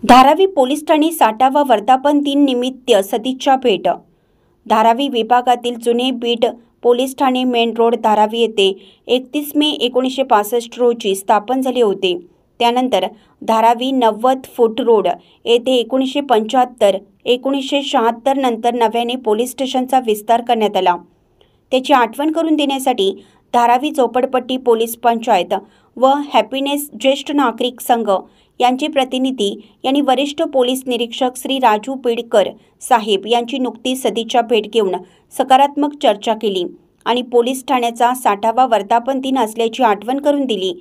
Dharavi police Thane 60वा वर्धापन दिन निमित्त सदिच्छा भेट। धारावी विभागातील जुने Beed police Thane main road Dharavi येथे 31 मे 1965 रोजी स्थापन झाले होते। त्यानंतर धारावी 90 फूट रोड येथे 1975 1976 नंतर नव्याने पोलीस स्टेशनचा विस्तार करण्यात आला। त्याची आठवण करून देण्यासाठी धारावी झोपडपट्टी पोलीस पंचायत व हॅपीनेस ज्येष्ठ नागरिक संघ यांचे प्रतिनिधी यांनी वरिष्ठ पोलीस निरीक्षक श्री राजू पेडकर साहेब यांची नुकतीच सदिच्छा भेट घेऊन सकारात्मक चर्चा केली आणि पोलीस ठाण्याचा 60वा वर्धापन दिन असल्याची आठवण करून दिली।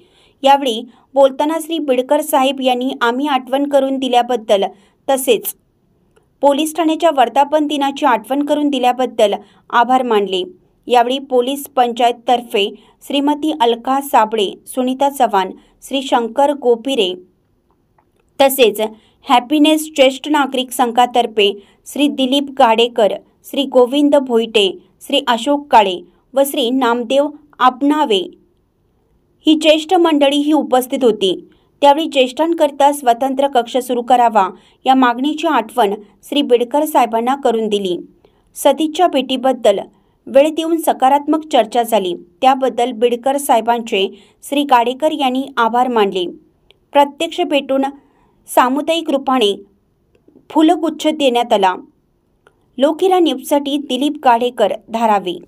यावेळी बोलताना श्री पेडकर साहेब यांनी आम्ही आठवण करून दिल्याबद्दल तसेच पोलीस ठाण्याच्या वर्धापन दिनाची आठवण करून दिल्याबद्दल आभार मानले। यावेळी पोलीस पंचायत तर्फे श्रीमती अलका साबळे, सुनीता चव्हाण, श्री शंकर गोपिरे तसेच हॅपीनेस ज्येष्ठ नागरिक संघातर्फे श्री दिलीप गाडेकर, श्री गोविंद भोईटे, श्री अशोक काळे व श्री नामदेव आपनावे ही ज्येष्ठ मंडळी ही उपस्थित होती। त्यावेळी ज्येष्ठांकरिता स्वतंत्र कक्ष सुरू करावा या मागणीची आठवण श्री पेडकर साहेबांना करून दिली। सदिच्छा भेटीबद्दल वेळ देऊन सकारात्मक चर्चा झाली। त्याबद्दल पेडकर साहेबांचे श्री गाडेकर यांनी आभार मानले। प्रत्यक्ष भेटून सामुदायिक रूपाने फुलगुच्छ देण्यात आला। लोकहिरा न्यूजसाठी दिलीप गाडेकर, धारावी।